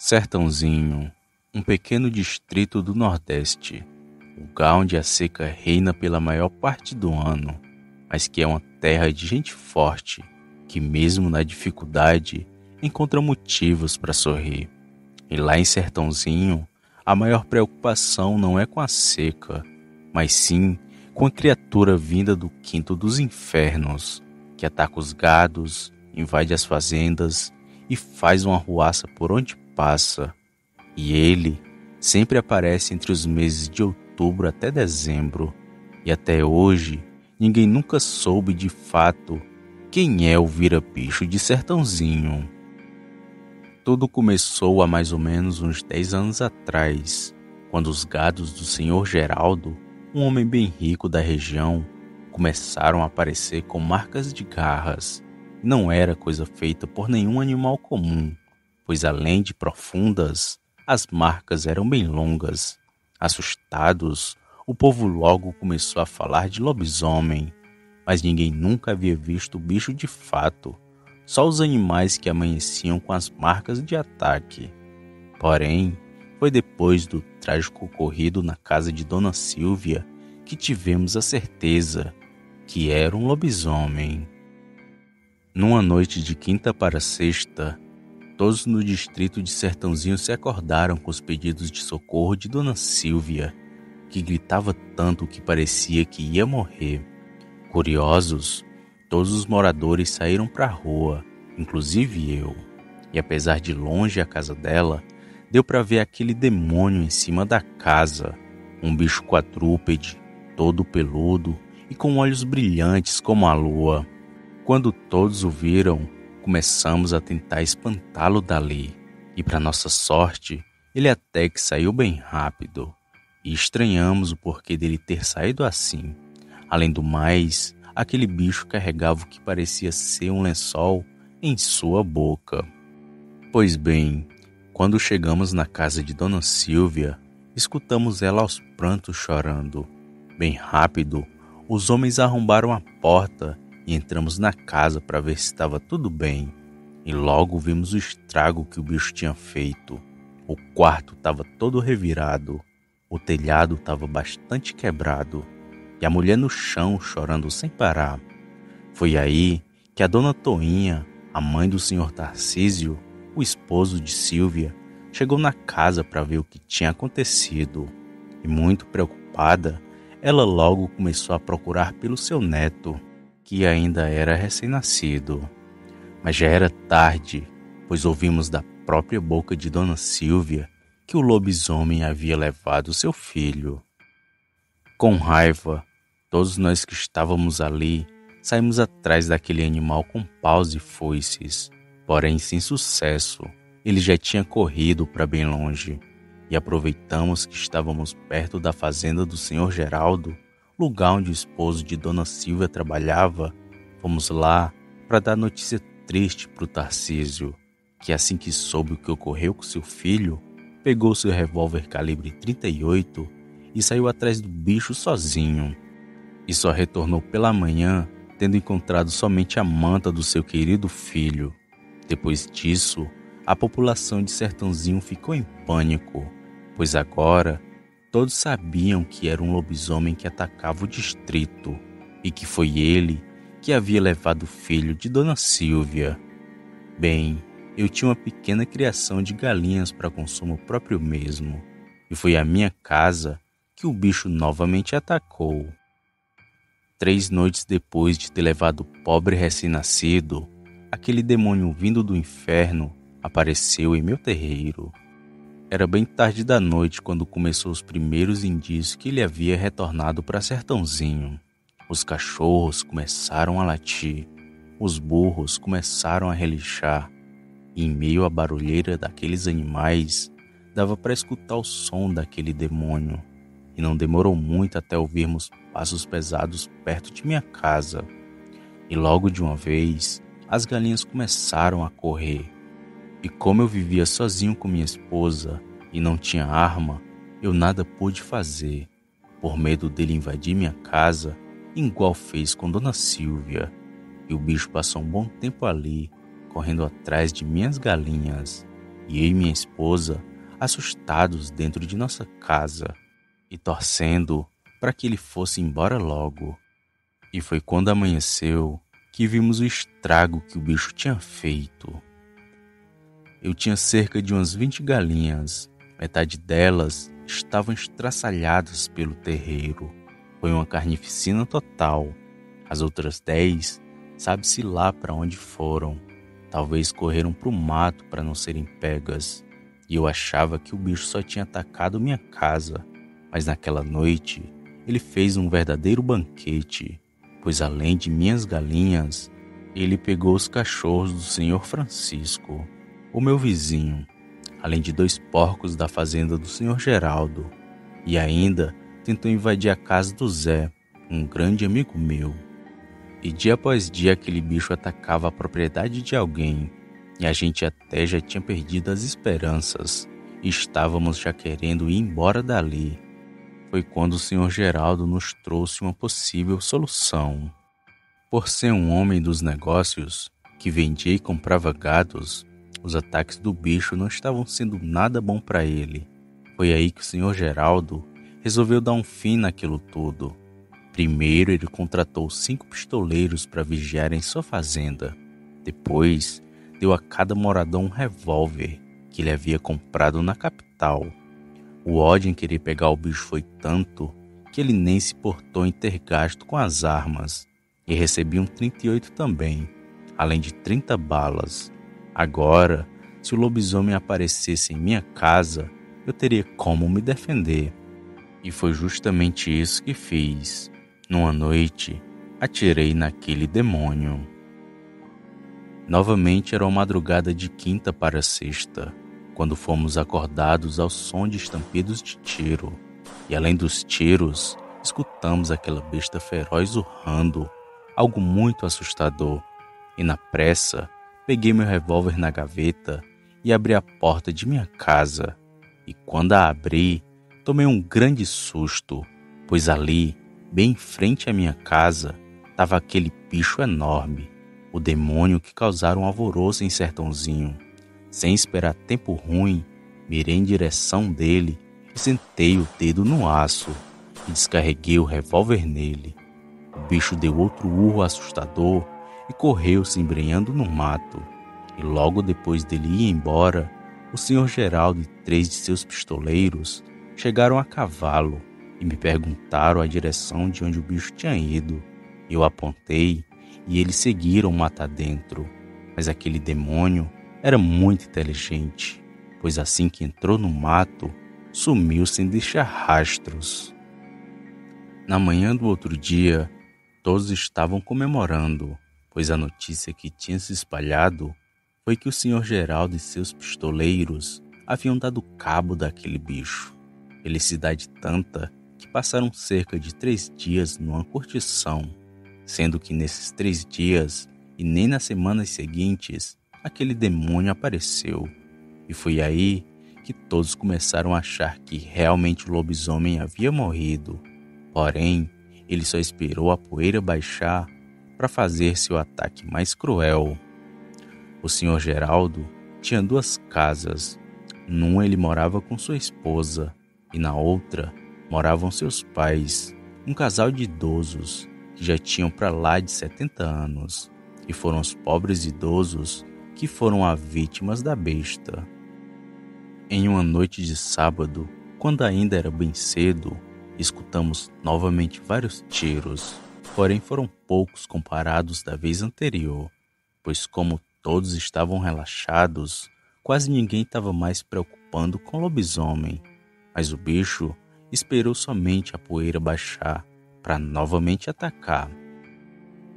Sertãozinho, um pequeno distrito do Nordeste, lugar onde a seca reina pela maior parte do ano, mas que é uma terra de gente forte, que mesmo na dificuldade encontra motivos para sorrir. E lá em Sertãozinho, a maior preocupação não é com a seca, mas sim com a criatura vinda do quinto dos infernos, que ataca os gados, invade as fazendas e faz uma arruaça por onde passa. E ele sempre aparece entre os meses de outubro até dezembro, e até hoje ninguém nunca soube de fato quem é o vira-bicho de Sertãozinho. Tudo começou há mais ou menos uns 10 anos atrás, quando os gados do senhor Geraldo, um homem bem rico da região, começaram a aparecer com marcas de garras. Não era coisa feita por nenhum animal comum, pois além de profundas, as marcas eram bem longas. Assustados, o povo logo começou a falar de lobisomem, mas ninguém nunca havia visto o bicho de fato, só os animais que amanheciam com as marcas de ataque. Porém, foi depois do trágico ocorrido na casa de Dona Silvia que tivemos a certeza que era um lobisomem. Numa noite de quinta para sexta, todos no distrito de Sertãozinho se acordaram com os pedidos de socorro de Dona Silvia, que gritava tanto que parecia que ia morrer. Curiosos, todos os moradores saíram para a rua, inclusive eu. E apesar de longe a casa dela, deu para ver aquele demônio em cima da casa, um bicho quadrúpede, todo peludo e com olhos brilhantes como a lua. Quando todos o viram, começamos a tentar espantá-lo dali, e para nossa sorte, ele até que saiu bem rápido, e estranhamos o porquê dele ter saído assim. Além do mais, aquele bicho carregava o que parecia ser um lençol em sua boca. Pois bem, quando chegamos na casa de Dona Silvia, escutamos ela aos prantos chorando. Bem rápido, os homens arrombaram a porta e entramos na casa para ver se estava tudo bem. E logo vimos o estrago que o bicho tinha feito. O quarto estava todo revirado, o telhado estava bastante quebrado e a mulher no chão chorando sem parar. Foi aí que a Dona Toinha, a mãe do senhor Tarcísio, o esposo de Silvia, chegou na casa para ver o que tinha acontecido. E muito preocupada, ela logo começou a procurar pelo seu neto, que ainda era recém-nascido. Mas já era tarde, pois ouvimos da própria boca de Dona Silvia que o lobisomem havia levado seu filho. Com raiva, todos nós que estávamos ali saímos atrás daquele animal com paus e foices, porém sem sucesso. Ele já tinha corrido para bem longe, e aproveitamos que estávamos perto da fazenda do senhor Geraldo, lugar onde o esposo de Dona Silvia trabalhava. Fomos lá para dar notícia triste para o Tarcísio, que assim que soube o que ocorreu com seu filho, pegou seu revólver calibre 38 e saiu atrás do bicho sozinho. E só retornou pela manhã, tendo encontrado somente a manta do seu querido filho. Depois disso, a população de Sertãozinho ficou em pânico, pois agora todos sabiam que era um lobisomem que atacava o distrito e que foi ele que havia levado o filho de Dona Silvia. Bem, eu tinha uma pequena criação de galinhas para consumo próprio mesmo, e foi à minha casa que o bicho novamente atacou. 3 noites depois de ter levado o pobre recém-nascido, aquele demônio vindo do inferno apareceu em meu terreiro. Era bem tarde da noite quando começou os primeiros indícios que ele havia retornado para Sertãozinho. Os cachorros começaram a latir, os burros começaram a relinchar, e em meio à barulheira daqueles animais, dava para escutar o som daquele demônio. E não demorou muito até ouvirmos passos pesados perto de minha casa. E logo de uma vez, as galinhas começaram a correr. E como eu vivia sozinho com minha esposa e não tinha arma, eu nada pude fazer, por medo dele invadir minha casa, igual fez com Dona Silvia. E o bicho passou um bom tempo ali, correndo atrás de minhas galinhas. e eu e minha esposa assustados dentro de nossa casa e torcendo para que ele fosse embora logo. E foi quando amanheceu que vimos o estrago que o bicho tinha feito. Eu tinha cerca de umas 20 galinhas, metade delas estavam estraçalhadas pelo terreiro. Foi uma carnificina total. As outras 10, sabe-se lá para onde foram. Talvez correram para o mato para não serem pegas. E eu achava que o bicho só tinha atacado minha casa. Mas naquela noite, ele fez um verdadeiro banquete, pois além de minhas galinhas, ele pegou os cachorros do senhor Francisco, o meu vizinho, além de 2 porcos da fazenda do senhor Geraldo, e ainda tentou invadir a casa do Zé, um grande amigo meu. E dia após dia aquele bicho atacava a propriedade de alguém, e a gente até já tinha perdido as esperanças, e estávamos já querendo ir embora dali. Foi quando o senhor Geraldo nos trouxe uma possível solução. Por ser um homem dos negócios, que vendia e comprava gados, os ataques do bicho não estavam sendo nada bom para ele. Foi aí que o senhor Geraldo resolveu dar um fim naquilo tudo. Primeiro ele contratou 5 pistoleiros para vigiarem sua fazenda. Depois deu a cada morador um revólver que ele havia comprado na capital. O ódio em querer pegar o bicho foi tanto que ele nem se importou em ter gasto com as armas. E recebia um 38 também, além de 30 balas. Agora, se o lobisomem aparecesse em minha casa, eu teria como me defender. E foi justamente isso que fiz. Numa noite, atirei naquele demônio. Novamente era uma madrugada de quinta para sexta, quando fomos acordados ao som de estampidos de tiro. E além dos tiros, escutamos aquela besta feroz urrando, algo muito assustador. E na pressa, peguei meu revólver na gaveta e abri a porta de minha casa. E quando a abri, tomei um grande susto, pois ali, bem em frente à minha casa, estava aquele bicho enorme, o demônio que causara um alvoroço em Sertãozinho. Sem esperar tempo ruim, mirei em direção dele e sentei o dedo no aço e descarreguei o revólver nele. O bicho deu outro urro assustador e correu se embrenhando no mato. E logo depois dele ir embora, o senhor Geraldo e 3 de seus pistoleiros chegaram a cavalo e me perguntaram a direção de onde o bicho tinha ido. Eu apontei e eles seguiram mata dentro. Mas aquele demônio era muito inteligente, pois assim que entrou no mato, sumiu sem deixar rastros. Na manhã do outro dia, todos estavam comemorando, pois a notícia que tinha se espalhado foi que o senhor Geraldo e seus pistoleiros haviam dado cabo daquele bicho. Felicidade tanta que passaram cerca de 3 dias numa curtição, sendo que nesses 3 dias e nem nas semanas seguintes, aquele demônio apareceu. E foi aí que todos começaram a achar que realmente o lobisomem havia morrido. Porém, ele só esperou a poeira baixar para fazer seu ataque mais cruel. O senhor Geraldo tinha 2 casas. Numa ele morava com sua esposa e na outra moravam seus pais, um casal de idosos que já tinham para lá de 70 anos. E foram os pobres idosos que foram as vítimas da besta. Em uma noite de sábado, quando ainda era bem cedo, escutamos novamente vários tiros, porém foram poucos comparados da vez anterior, pois como todos estavam relaxados, quase ninguém estava mais preocupando com o lobisomem, mas o bicho esperou somente a poeira baixar para novamente atacar.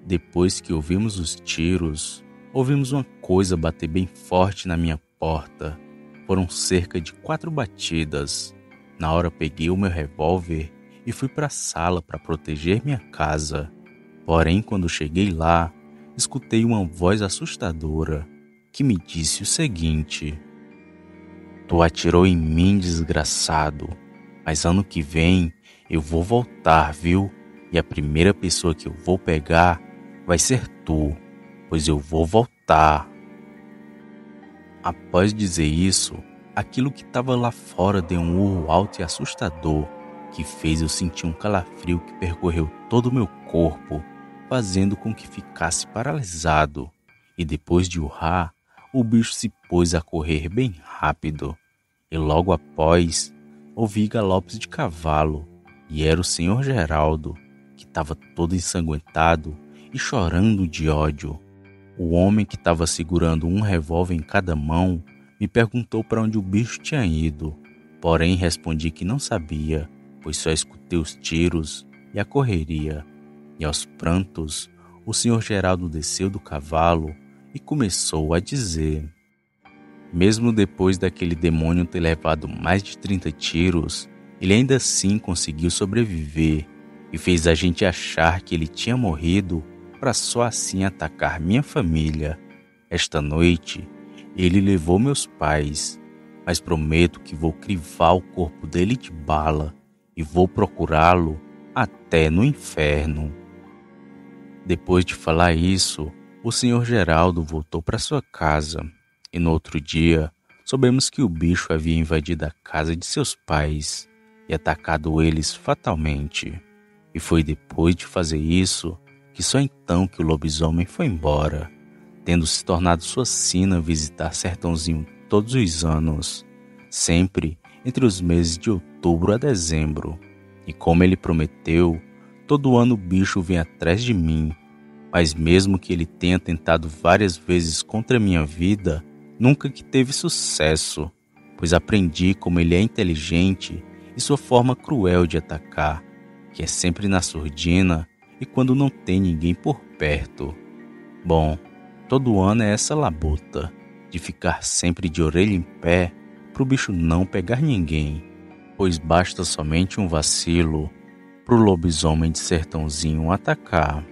Depois que ouvimos os tiros, ouvimos uma coisa bater bem forte na minha porta. Foram cerca de 4 batidas. Na hora peguei o meu revólver e fui para a sala para proteger minha casa. Porém, quando cheguei lá, escutei uma voz assustadora que me disse o seguinte: "Tu atirou em mim, desgraçado, mas ano que vem eu vou voltar, viu? E a primeira pessoa que eu vou pegar vai ser tu, pois eu vou voltar." Após dizer isso, aquilo que estava lá fora deu um urro alto e assustador, que fez eu sentir um calafrio que percorreu todo o meu corpo, fazendo com que ficasse paralisado. E depois de urrar, o bicho se pôs a correr bem rápido. E logo após, ouvi galopes de cavalo, e era o senhor Geraldo, que estava todo ensanguentado e chorando de ódio. O homem, que estava segurando um revólver em cada mão, me perguntou para onde o bicho tinha ido. Porém, respondi que não sabia, pois só escutei os tiros e a correria. E aos prantos, o senhor Geraldo desceu do cavalo e começou a dizer: mesmo depois daquele demônio ter levado mais de 30 tiros, ele ainda assim conseguiu sobreviver e fez a gente achar que ele tinha morrido para só assim atacar minha família. Esta noite, ele levou meus pais, mas prometo que vou crivar o corpo dele de bala e vou procurá-lo até no inferno. Depois de falar isso, o senhor Geraldo voltou para sua casa e no outro dia soubemos que o bicho havia invadido a casa de seus pais e atacado eles fatalmente. E foi depois de fazer isso que só então que o lobisomem foi embora, tendo se tornado sua sina visitar Sertãozinho todos os anos, sempre entre os meses de outubro a dezembro. E como ele prometeu, todo ano o bicho vem atrás de mim, mas mesmo que ele tenha tentado várias vezes contra a minha vida, nunca que teve sucesso, pois aprendi como ele é inteligente e sua forma cruel de atacar, que é sempre na surdina e quando não tem ninguém por perto. Bom, todo ano é essa labuta, de ficar sempre de orelha em pé pro bicho não pegar ninguém, pois basta somente um vacilo pro lobisomem de Sertãozinho atacar.